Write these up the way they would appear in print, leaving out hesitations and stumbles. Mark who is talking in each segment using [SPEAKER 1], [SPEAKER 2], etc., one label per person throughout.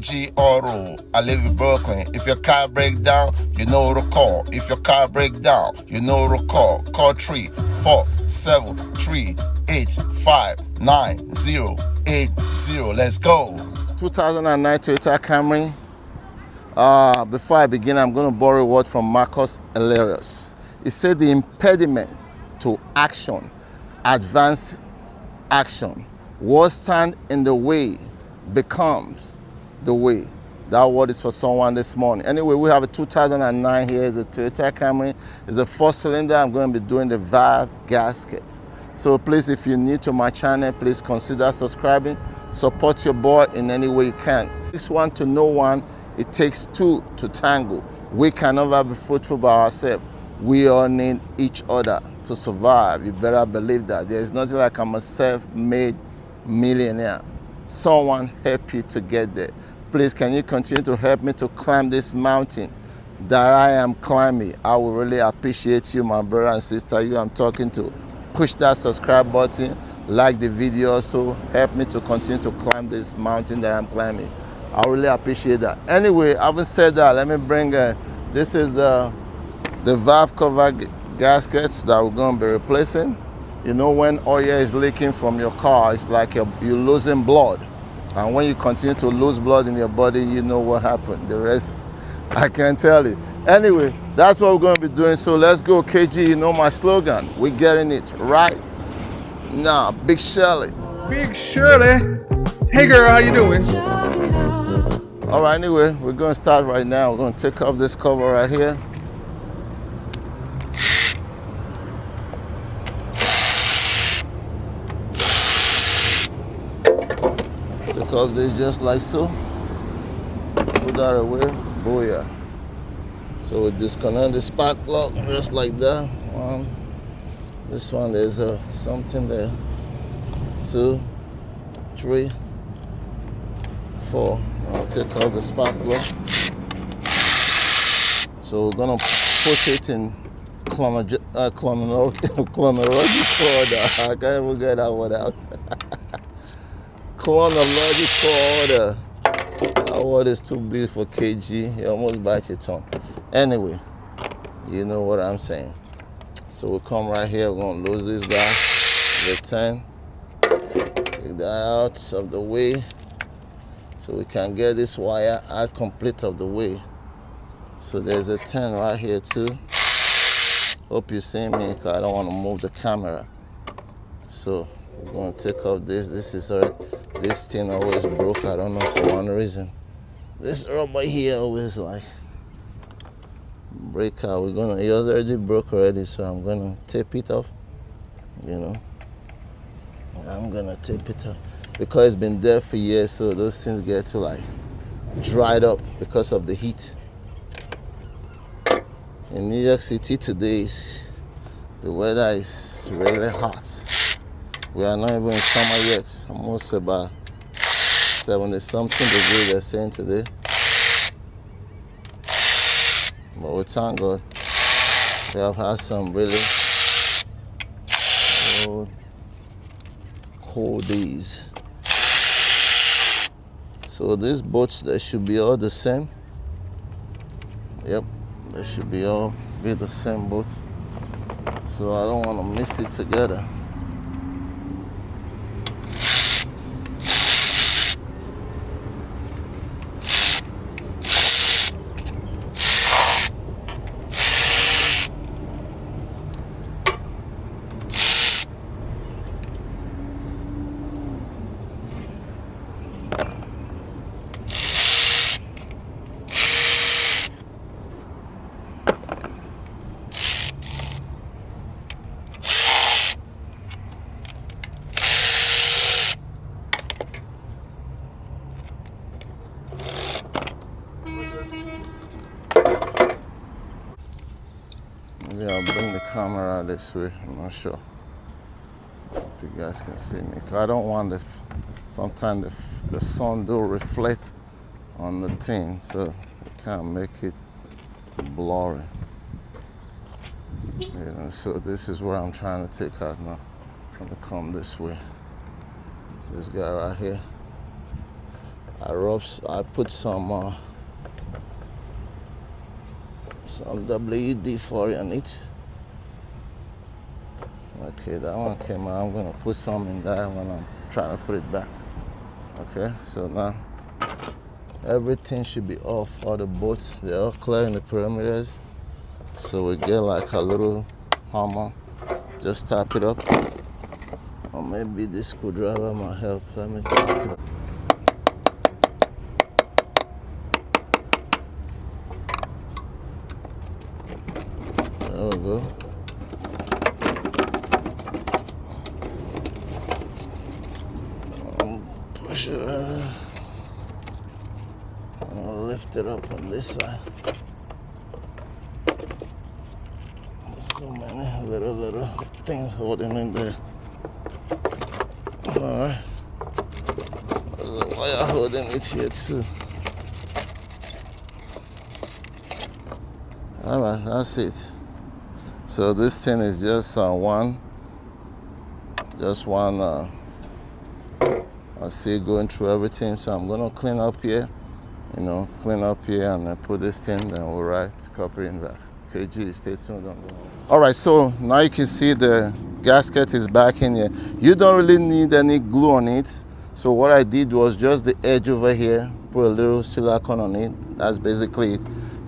[SPEAKER 1] G Auto, I live in Brooklyn. If your car breaks down, you know to call. If your car breaks down, you know to call. Call 347-385-9080. Let's go. 2009 Toyota Camry. Before I begin, I'm going to borrow a word from Marcus Aurelius. He said the impediment to action, advanced action, what stand in the way becomes the way. That word is for someone this morning. Anyway, we have a 2009 here. It's a Toyota Camry. It's a 4-cylinder. I'm going to be doing the valve gasket. So please, if you're new to my channel, please consider subscribing. Support your boy in any way you can. It takes one to know one. It takes two to tango. We can never be fruitful by ourselves. We all need each other to survive. You better believe that. There is nothing like I'm a self-made millionaire. Someone help you to get there. Please, can you continue to help me to climb this mountain that I am climbing? I will really appreciate you, my brother and sister, you I'm talking to. Push that subscribe button, like the video also, help me to continue to climb this mountain that I'm climbing. I really appreciate that. Anyway, having said that, let me bring, this is the valve cover gaskets that we're going to be replacing. You know, when oil is leaking from your car, it's like you're losing blood. And when you continue to lose blood in your body, you know what happened. The rest, I can't tell you. Anyway, that's what we're going to be doing. So let's go, KG. You know my slogan. We're getting it right now. Big Shirley.
[SPEAKER 2] Big Shirley. Hey girl, how you doing?
[SPEAKER 1] All right, anyway, we're going to start right now. We're going to take off this cover right here. Take off this just like so. Put that away. Booyah. So we disconnect the spark plug just like that. This one, there's something there. 2, 3, 4. I'll take out the spark plug. So we're gonna put it in chronological order. I can't even get that word out. Chronological order. That word is too big for KG. You almost bite your tongue. Anyway, you know what I'm saying. So we'll come right here. We're gonna lose this guy. The 10. Take that out of the way. So we can get this wire out complete of the way. So there's a 10 right here too. Hope you see me because I don't want to move the camera. So we're going to take off this. This thing always broke. I don't know for one reason. This rubber here always like break out. It was already broke already, so I'm gonna tape it off. You know, I'm gonna tape it off because it's been there for years. So those things get to like dried up because of the heat. In New York City today, the weather is really hot. We are not even in summer yet. Almost about 70-something degrees they're saying today. But we thank God, we have had some really cold days. So these boats, they should be all the same. Yep, they should be all the same boats. So I don't want to mix it together. Maybe I'll bring the camera this way. I'm not sure if you guys can see me. Cause I don't want this. Sometimes the sun do reflect on the thing, so I can't make it blurry. You know, so this is what I'm trying to take out now. I'm gonna come this way. This guy right here. I put some WD-40 on it. Okay, that one came out. I'm gonna put some in there when I'm trying to put it back. Okay, so now everything should be off. All the bolts, they're all clear in the perimeters. So we get like a little hammer, just tap it up. Or maybe this screwdriver might help. Let me tap it up. There we go. Push it out. I'll lift it up on this side. There's so many little things holding in there. Alright. There's a wire holding it here too. Alright, that's it. So this thing is just one. I see it going through everything. So I'm gonna clean up here, and then put this thing, then we'll write copy in back. KG, stay tuned. All right, so now you can see the gasket is back in here. You don't really need any glue on it. So what I did was just the edge over here, put a little silicone on it. That's basically it.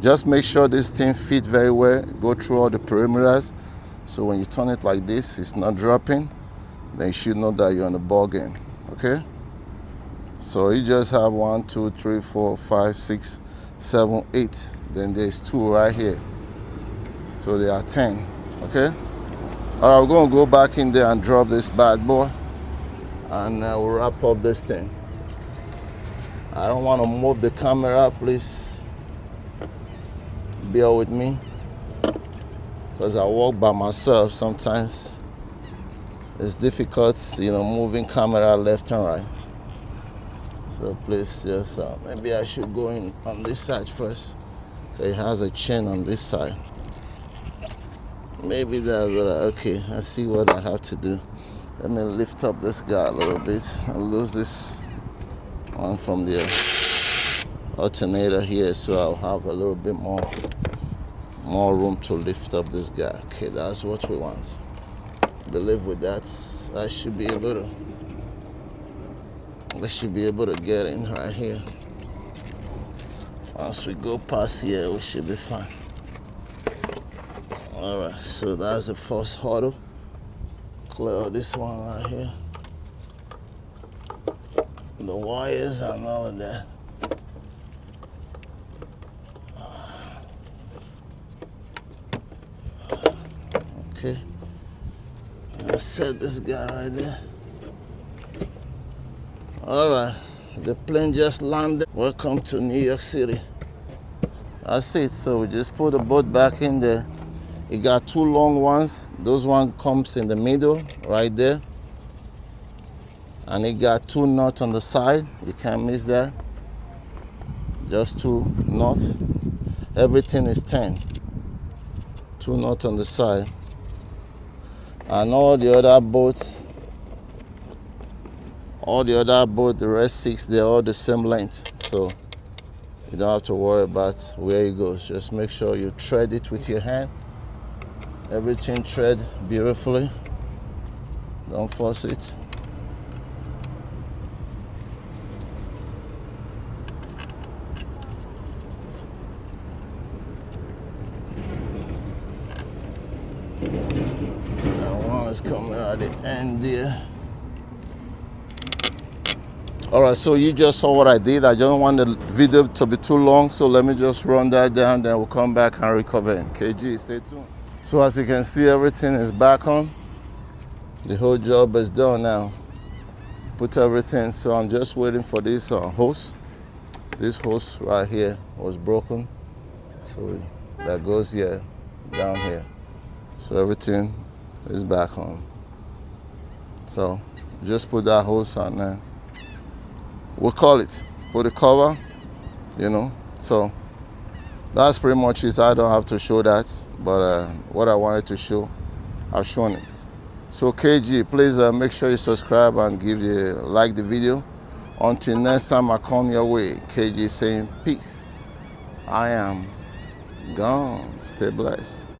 [SPEAKER 1] Just make sure this thing fits very well, go through all the perimeters. So when you turn it like this, it's not dropping. Then you should know that you're on the ball game, okay? So you just have 1, 2, 3, 4, 5, 6, 7, 8. Then there's 2 right here. So there are 10, okay? All right, we're gonna go back in there and drop this bad boy, and we'll wrap up this thing. I don't want to move the camera, please bear with me, because I walk by myself. Sometimes it's difficult, moving camera left and right. So please just, maybe I should go in on this side first. It has a chain on this side. Maybe that's what okay, let's see what I have to do. Let me lift up this guy a little bit. I'll lose this one from the alternator here, so I'll have a little bit more room to lift up this guy. Okay, that's what we want. I believe with that, I should be able to get in right here. Once we go past here, we should be fine. All right, so that's the first hurdle. Clear this one right here. The wires and all of that. Okay. Let's set this guy right there. All right, the plane just landed. Welcome to New York City. That's it. So we just put the boat back in there. It got 2 long ones. Those one comes in the middle right there. And it got 2 nuts on the side. You can't miss that. Just 2 nuts. Everything is 10. 2 nuts on the side. And all the other boats, the rest 6, they're all the same length. So you don't have to worry about where it goes. Just make sure you thread it with your hand. Everything thread beautifully. Don't force it. That one is coming out at the end there. All right, so you just saw what I did. I don't want the video to be too long, so let me just run that down, then we'll come back and recover in. KG, stay tuned. So as you can see, everything is back on. The whole job is done now. Put everything, so I'm just waiting for this hose. This hose right here was broken, so that goes here, down here. So everything is back on. So just put that hose on there. We'll call it, put the cover, so that's pretty much it. I don't have to show that, but what I wanted to show, I've shown it. So KG, please make sure you subscribe and like the video. Until next time I come your way, KG saying peace. I am gone. Stay blessed.